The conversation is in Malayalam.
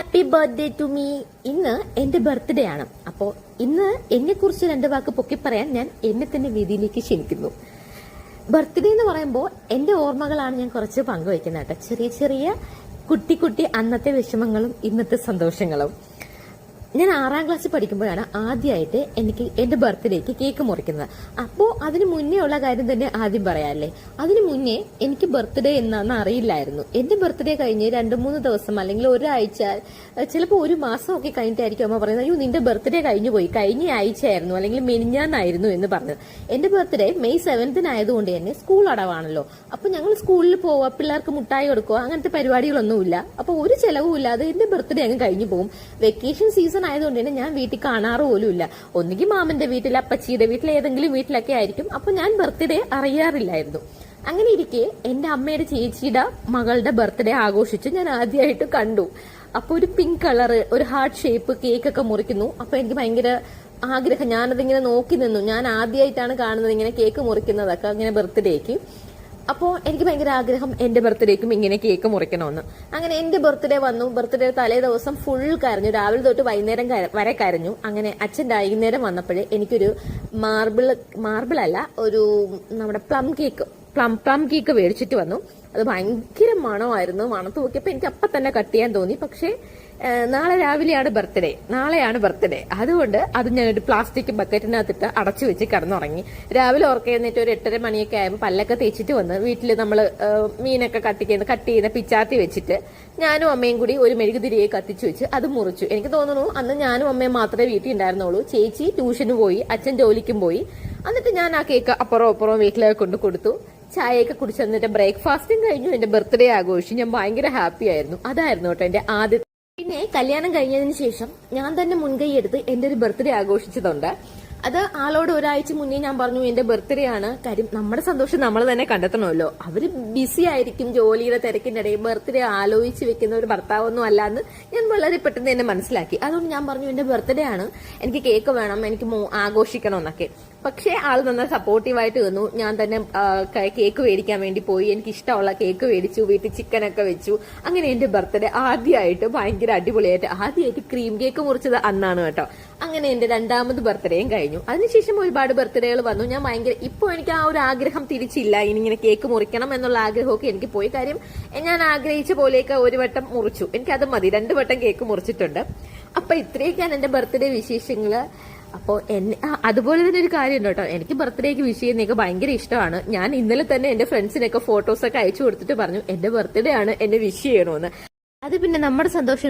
Happy birthday to me. ഇന്ന് എന്റെ ബർത്ത്ഡേ ആണ്. അപ്പോ ഇന്ന് എന്നെ കുറിച്ച് രണ്ട് വാക്ക് പൊക്കി പറയാൻ ഞാൻ എന്നെ തന്നെ വേദിയിലേക്ക് ക്ഷണിക്കുന്നു. ബർത്ത്ഡേ എന്ന് പറയുമ്പോൾ എന്റെ ഓർമ്മകളാണ് ഞാൻ കുറച്ച് പങ്കുവയ്ക്കുന്നത് കേട്ടോ. ചെറിയ ചെറിയ കുട്ടി കുട്ടി അന്നത്തെ വിഷമങ്ങളും ഇന്നത്തെ സന്തോഷങ്ങളും. ഞാൻ 6ാം ക്ലാസ്സിൽ പഠിക്കുമ്പോഴാണ് ആദ്യമായിട്ട് എനിക്ക് എന്റെ ബർത്ത്ഡേക്ക് കേക്ക് മുറിക്കുന്നത്. അപ്പോൾ അതിന് മുന്നേ ഉള്ള കാര്യം തന്നെ ആദ്യം പറയാല്ലേ. അതിന് മുന്നേ എനിക്ക് ബർത്ത്ഡേ എന്നാന്ന് അറിയില്ലായിരുന്നു. എന്റെ ബർത്ത്ഡേ കഴിഞ്ഞ് 2-3 ദിവസം അല്ലെങ്കിൽ ഒരാഴ്ച, ചിലപ്പോൾ ഒരു മാസം ഒക്കെ കഴിഞ്ഞിട്ടായിരിക്കും അമ്മ പറയുന്നത്, അയ്യോ നിന്റെ ബർത്ത്ഡേ കഴിഞ്ഞു പോയി, കഴിഞ്ഞ ആഴ്ചയായിരുന്നു അല്ലെങ്കിൽ മെനിഞ്ഞാന്നായിരുന്നു എന്ന് പറഞ്ഞത്. എന്റെ ബർത്ത്ഡേ May 7th ആയതുകൊണ്ട് തന്നെ സ്കൂൾ അടവാണല്ലോ. അപ്പൊ ഞങ്ങൾ സ്കൂളിൽ പോവുക, പിള്ളേർക്ക് മുട്ടായി കൊടുക്കുക, അങ്ങനത്തെ പരിപാടികളൊന്നുമില്ല. അപ്പൊ ഒരു ചെലവും ഇല്ലാതെ എന്റെ ബർത്ത്ഡേ അങ്ങ് കഴിഞ്ഞു പോകും. വെക്കേഷൻ സീസൺ ആയതുകൊണ്ട് തന്നെ ഞാൻ വീട്ടിൽ കാണാറ് പോലും ഇല്ല. ഒന്നുകിൽ മാമന്റെ വീട്ടിൽ, അപ്പച്ചിയുടെ വീട്ടിൽ, ഏതെങ്കിലും വീട്ടിലൊക്കെ ആയിരിക്കും. അപ്പൊ ഞാൻ ബർത്ത്ഡേ അറിയാറില്ലായിരുന്നു. അങ്ങനെ ഇരിക്കെ എന്റെ അമ്മയുടെ ചേച്ചിയുടെ മകളുടെ ബർത്ത്ഡേ ആഘോഷിച്ച് ഞാൻ ആദ്യമായിട്ട് കണ്ടു. അപ്പൊ ഒരു പിങ്ക് കളർ, ഒരു ഹാർട്ട് ഷേപ്പ് കേക്കൊക്കെ മുറിക്കുന്നു. അപ്പൊ എനിക്ക് ഭയങ്കര ആഗ്രഹം, ഞാനതിങ്ങനെ നോക്കി നിന്നു. ഞാൻ ആദ്യമായിട്ടാണ് കാണുന്നത് ഇങ്ങനെ കേക്ക് മുറിക്കുന്നതൊക്കെ, അങ്ങനെ ബർത്ത്ഡേക്ക്. അപ്പോൾ എനിക്ക് ഭയങ്കര ആഗ്രഹം എന്റെ ബർത്ത്ഡേക്കും ഇങ്ങനെ കേക്ക് മുറിക്കണമെന്ന്. അങ്ങനെ എന്റെ ബർത്ത്ഡേ വന്നു. ബർത്ത്ഡേ തലേ ദിവസം ഫുൾ കരഞ്ഞു, രാവിലെ തൊട്ട് വൈകുന്നേരം വരെ കരഞ്ഞു. അങ്ങനെ അച്ഛൻ വൈകുന്നേരം വന്നപ്പോഴേ എനിക്കൊരു മാർബിൾ അല്ല, ഒരു നമ്മുടെ പ്ലം കേക്ക് മേടിച്ചിട്ട് വന്നു. അത് ഭയങ്കര മണമായിരുന്നു. മണത്ത് നോക്കിയപ്പോൾ എനിക്ക് അപ്പം തന്നെ കട്ട് ചെയ്യാൻ തോന്നി. പക്ഷേ നാളെയാണ് ബർത്ത്ഡേ. അതുകൊണ്ട് അത് ഞാനൊരു പ്ലാസ്റ്റിക് ബക്കറ്റിനകത്തിട്ട് അടച്ചു വെച്ച് കിടന്നുറങ്ങി. രാവിലെ ഓർക്കെഴുന്നേറ്റ് ഒരു 8:30 മണിയൊക്കെ ആയപ്പോൾ പല്ലൊക്കെ തേച്ചിട്ട് വന്ന് വീട്ടിൽ നമ്മൾ മീനൊക്കെ കട്ട് ചെയ്യുന്ന പിച്ചാത്തി വെച്ചിട്ട് ഞാനും അമ്മയും കൂടി ഒരു മെഴുകുതിരിയെ കത്തിച്ചു വെച്ച് അത് മുറിച്ചു. എനിക്ക് തോന്നുന്നു അന്ന് ഞാനും അമ്മയും മാത്രമേ വീട്ടിൽ ഉണ്ടായിരുന്നുള്ളൂ. ചേച്ചി ട്യൂഷന് പോയി, അച്ഛൻ ജോലിക്കും പോയി. എന്നിട്ട് ഞാൻ ആ കേക്ക് അപ്പുറം വീട്ടിലേക്ക് കൊണ്ട് കൊടുത്തു. ചായയൊക്കെ കുടിച്ച് എന്നിട്ട് ബ്രേക്ക്ഫാസ്റ്റും കഴിഞ്ഞു. എന്റെ ബർത്ത്ഡേ ആഘോഷിച്ചു. ഞാൻ ഭയങ്കര ഹാപ്പി ആയിരുന്നു. അതായിരുന്നു കേട്ടോ എന്റെ ആദ്യത്തെ. പിന്നെ കല്യാണം കഴിഞ്ഞതിന് ശേഷം ഞാൻ തന്നെ മുൻകൈ എടുത്ത് എന്റെ ഒരു ബർത്ത്ഡേ ആഘോഷിച്ചതുണ്ട്. അത് ആളോട് ഒരാഴ്ച മുന്നേ ഞാൻ പറഞ്ഞു എന്റെ ബർത്ത്ഡേ ആണ്. കാര്യം നമ്മുടെ സന്തോഷം നമ്മൾ തന്നെ കണ്ടെത്തണമല്ലോ. അവര് ബിസി ആയിരിക്കും ജോലിയുടെ തിരക്കിന്റെ ഇടയിൽ. ബർത്ത്ഡേ ആലോചിച്ച് വെക്കുന്ന ഒരു ഭർത്താവൊന്നും അല്ലാന്ന് ഞാൻ വളരെ പെട്ടെന്ന് തന്നെ മനസ്സിലാക്കി. അതുകൊണ്ട് ഞാൻ പറഞ്ഞു എന്റെ ബർത്ത്ഡേ ആണ്, എനിക്ക് കേക്ക് വേണം, എനിക്ക് ആഘോഷിക്കണം എന്നൊക്കെ. പക്ഷേ ആള് നന്നായി സപ്പോർട്ടീവായിട്ട് നിന്നു. ഞാൻ തന്നെ കേക്ക് മേടിക്കാൻ വേണ്ടി പോയി. എനിക്ക് ഇഷ്ടമുള്ള കേക്ക് മേടിച്ചു, വീട്ടിൽ ചിക്കനൊക്കെ വെച്ചു. അങ്ങനെ എന്റെ ബർത്ത്ഡേ ആദ്യമായിട്ട് ഭയങ്കര ആദ്യമായിട്ട് ക്രീം കേക്ക് മുറിച്ചത് അന്നാണ് കേട്ടോ. അങ്ങനെ എന്റെ 2ാമത് ബർത്ത്ഡേയും കഴിഞ്ഞു. അതിനുശേഷം ഒരുപാട് ബർത്ത്ഡേകൾ വന്നു. ഞാൻ ഇപ്പൊ എനിക്ക് ആ ഒരു ആഗ്രഹം തിരിച്ചില്ല. ഇങ്ങനെ കേക്ക് മുറിക്കണം എന്നുള്ള ആഗ്രഹമൊക്കെ എനിക്ക് പോയി. കാര്യം ഞാൻ ആഗ്രഹിച്ച പോലെയൊക്കെ ഒരു വട്ടം മുറിച്ചു. എനിക്കത് മതി. 2 വട്ടം കേക്ക് മുറിച്ചിട്ടുണ്ട്. അപ്പൊ ഇത്രയൊക്കെയാണ് എന്റെ ബർത്ത്ഡേ വിശേഷങ്ങള്. അപ്പോൾ അതുപോലെ തന്നെ ഒരു കാര്യം കേട്ടോ, എനിക്ക് ബർത്ത്ഡേക്ക് വിഷ് ചെയ്യുന്നതൊക്കെ ഭയങ്കര ഇഷ്ടമാണ്. ഞാൻ ഇന്നലെ തന്നെ എന്റെ ഫ്രണ്ട്സിനൊക്കെ ഫോട്ടോസൊക്കെ അയച്ചു കൊടുത്തിട്ട് പറഞ്ഞു എന്റെ ബർത്ത്ഡേ ആണ്, എന്നെ വിഷ് ചെയ്യണമെന്ന്. അത് പിന്നെ നമ്മുടെ സന്തോഷം